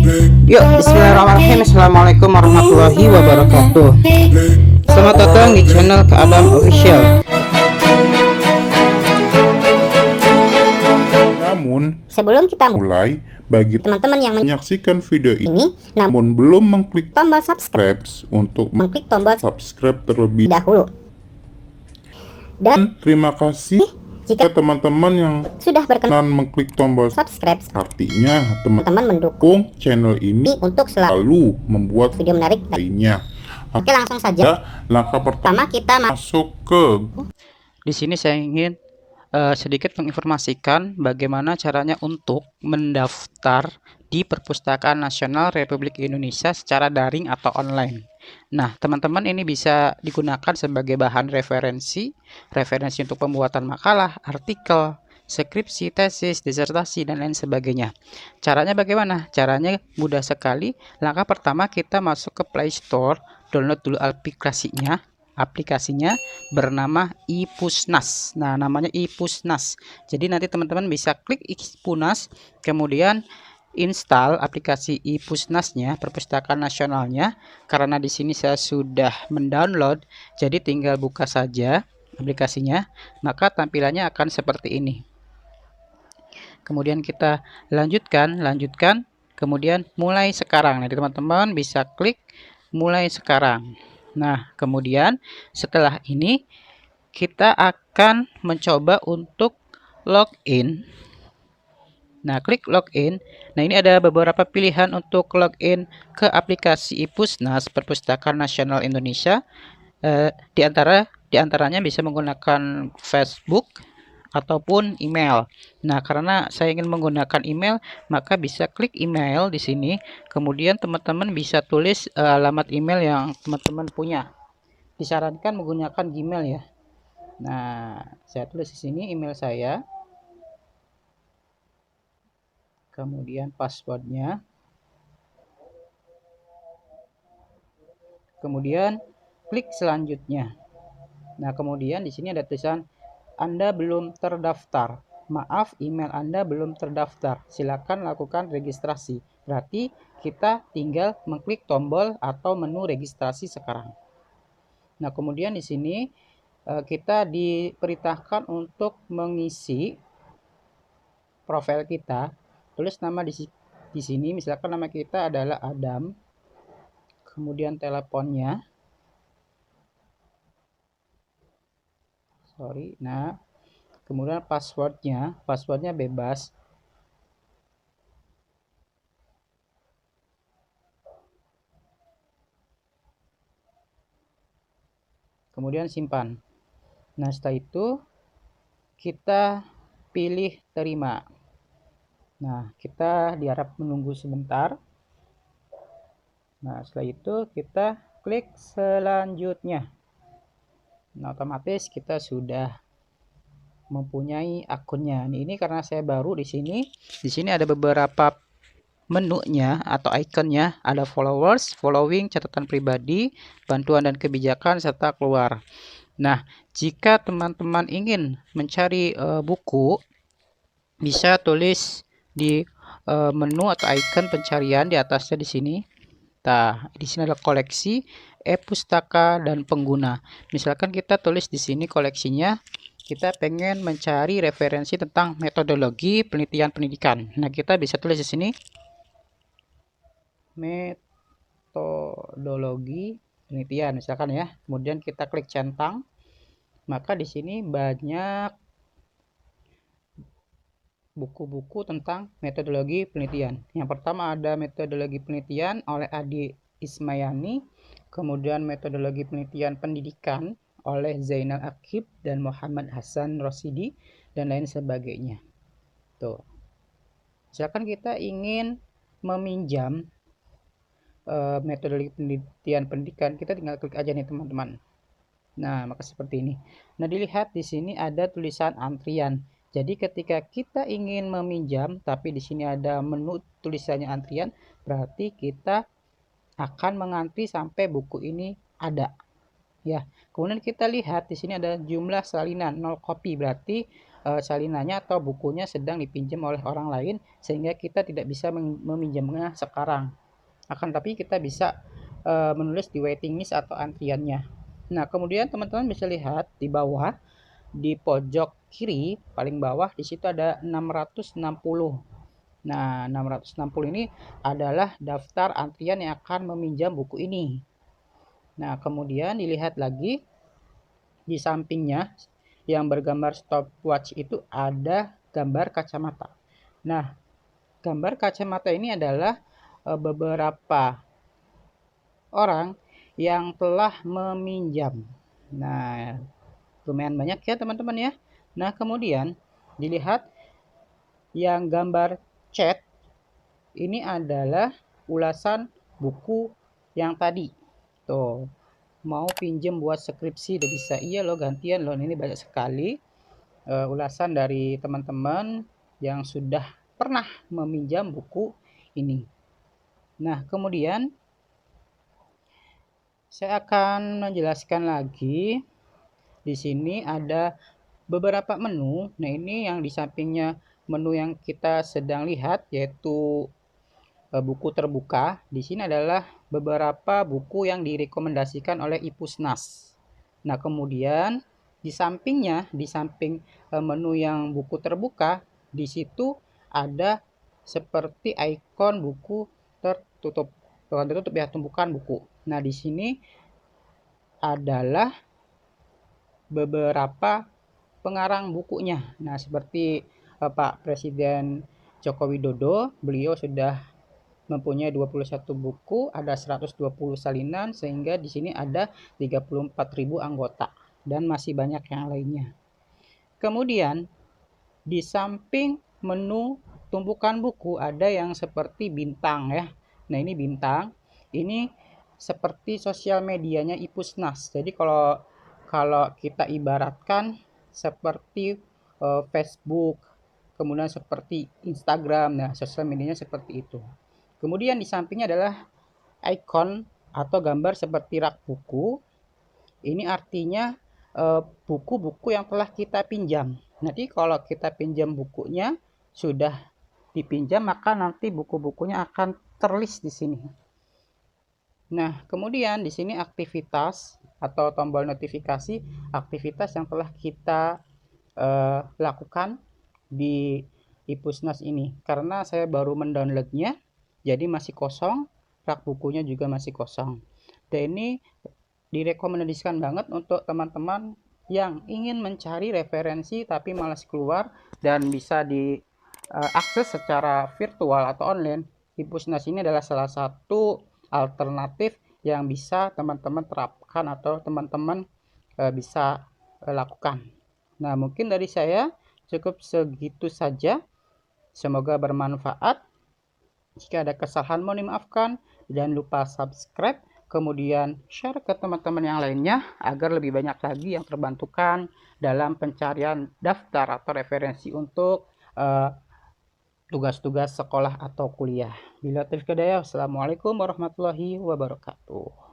Yuk, bismillahirrahmanirrahim. Assalamualaikum warahmatullahi wabarakatuh. Selamat datang di channel Kak Adam Official. Namun, sebelum kita mulai, bagi teman-teman yang menyaksikan video ini, namun namun belum mengklik tombol subscribe, untuk mengklik tombol subscribe terlebih dahulu. Dan terima kasih jika teman-teman yang sudah berkenan mengklik tombol subscribe, artinya teman-teman mendukung mendukung channel ini untuk selalu lalu membuat video menarik. lainnya. Oke, langsung saja. Langkah pertama Kita masuk ke Di sini saya ingin sedikit menginformasikan bagaimana caranya untuk mendaftar di Perpustakaan Nasional Republik Indonesia secara daring atau online. Nah, teman-teman, ini bisa digunakan sebagai bahan referensi untuk pembuatan makalah, artikel, skripsi, tesis, disertasi, dan lain sebagainya. Caranya bagaimana? Caranya mudah sekali. Langkah pertama, kita masuk ke Play Store, download dulu aplikasinya bernama iPusnas. Nah, namanya iPusnas. Jadi nanti teman-teman bisa klik iPusnas, kemudian install aplikasi iPusnasnya, Perpustakaan Nasionalnya. Karena di sini saya sudah mendownload, jadi tinggal buka saja aplikasinya, maka tampilannya akan seperti ini. Kemudian kita lanjutkan, kemudian mulai sekarang. Nanti teman-teman bisa klik mulai sekarang. Nah, kemudian setelah ini kita akan mencoba untuk login. Nah, klik login. Nah, ini ada beberapa pilihan untuk login ke aplikasi iPusnas Perpustakaan Nasional Indonesia. Di antaranya bisa menggunakan Facebook ataupun email. Nah, karena saya ingin menggunakan email, maka bisa klik email di sini. Kemudian teman-teman bisa tulis alamat email yang teman-teman punya. Disarankan menggunakan Gmail ya. Nah, saya tulis di sini email saya. Kemudian passwordnya, kemudian klik selanjutnya. Nah, kemudian di sini ada tulisan Anda belum terdaftar. Maaf, email Anda belum terdaftar. Silakan lakukan registrasi. Berarti kita tinggal mengklik tombol atau menu registrasi sekarang. Nah, kemudian di sini kita diperintahkan untuk mengisi profil kita. Tulis nama di sini, misalkan nama kita adalah Adam, kemudian teleponnya, nah, kemudian passwordnya bebas, kemudian simpan. Nah, setelah itu kita pilih terima. Nah, kita diharap menunggu sebentar. Nah, setelah itu kita klik selanjutnya. Nah, otomatis kita sudah mempunyai akunnya. Ini karena saya baru di sini. Di sini ada beberapa menunya atau ikonnya. Ada followers, following, catatan pribadi, bantuan dan kebijakan, serta keluar. Nah, jika teman-teman ingin mencari buku, bisa tulis di menu atau icon pencarian di atasnya di sini. Nah, di sini ada koleksi, e-pustaka, dan pengguna. Misalkan kita tulis di sini koleksinya, kita pengen mencari referensi tentang metodologi penelitian pendidikan. Nah, kita bisa tulis di sini metodologi penelitian misalkan ya. Kemudian kita klik centang. Maka di sini banyak buku-buku tentang metodologi penelitian. Yang pertama ada metodologi penelitian oleh Adi Ismayani, kemudian metodologi penelitian pendidikan oleh Zainal Akib dan Muhammad Hasan Rosidi, dan lain sebagainya. Tuh. Misalkan kita ingin meminjam metodologi penelitian pendidikan, kita tinggal klik aja nih teman-teman. Nah, maka seperti ini. Nah, dilihat di sini ada tulisan antrian. Jadi ketika kita ingin meminjam, tapi di sini ada menu tulisannya antrian, berarti kita akan mengantri sampai buku ini ada. Ya. Kemudian kita lihat di sini ada jumlah salinan 0 kopi, berarti salinannya atau bukunya sedang dipinjam oleh orang lain, sehingga kita tidak bisa meminjamnya sekarang. Akan tapi kita bisa menulis di waiting list atau antriannya. Nah, kemudian teman-teman bisa lihat di bawah, di pojok kiri paling bawah, di situ ada 660. Nah, 660 ini adalah daftar antrian yang akan meminjam buku ini. Nah, kemudian dilihat lagi di sampingnya yang bergambar stopwatch itu ada gambar kacamata. Nah, gambar kacamata ini adalah beberapa orang yang telah meminjam. Nah, lumayan banyak ya teman-teman ya. Nah, kemudian dilihat yang gambar chat ini adalah ulasan buku yang tadi. Tuh, mau pinjem buat skripsi udah bisa, iya loh, gantian loh. Ini banyak sekali ulasan dari teman-teman yang sudah pernah meminjam buku ini. Nah, kemudian saya akan menjelaskan lagi. Di sini ada beberapa menu. Nah, ini yang di sampingnya menu yang kita sedang lihat, yaitu buku terbuka. Di sini adalah beberapa buku yang direkomendasikan oleh Ipusnas. Nah, kemudian di sampingnya, di samping menu yang buku terbuka, di situ ada seperti ikon buku tertutup. Bukan tertutup ya, tumpukan buku. Nah, di sini adalah beberapa pengarang bukunya. Nah, seperti Pak Presiden Joko Widodo, beliau sudah mempunyai 21 buku, ada 120 salinan, sehingga di sini ada 34.000 anggota dan masih banyak yang lainnya. Kemudian di samping menu tumpukan buku ada yang seperti bintang ya. Nah, ini bintang. Ini seperti sosial medianya Ipusnas. Jadi kalau kita ibaratkan seperti Facebook, kemudian seperti Instagram, nah sosial medianya seperti itu. Kemudian di sampingnya adalah icon atau gambar seperti rak buku. Ini artinya buku-buku yang telah kita pinjam. Nanti kalau kita pinjam bukunya sudah dipinjam, maka nanti buku-bukunya akan terlist di sini. Nah, kemudian di sini aktivitas atau tombol notifikasi aktivitas yang telah kita lakukan di Ipusnas ini. Karena saya baru mendownloadnya, jadi masih kosong, rak bukunya juga masih kosong. Dan ini direkomendasikan banget untuk teman-teman yang ingin mencari referensi tapi malas keluar dan bisa diakses secara virtual atau online. Ipusnas ini adalah salah satu alternatif yang bisa teman-teman terapkan atau teman-teman bisa lakukan. Nah, mungkin dari saya cukup segitu saja. Semoga bermanfaat. Jika ada kesalahan mohon dimaafkan. Jangan lupa subscribe, kemudian share ke teman-teman yang lainnya agar lebih banyak lagi yang terbantukan dalam pencarian daftar atau referensi untuk tugas-tugas sekolah atau kuliah. Bila taufiq hidayah, wassalamualaikum warahmatullahi wabarakatuh.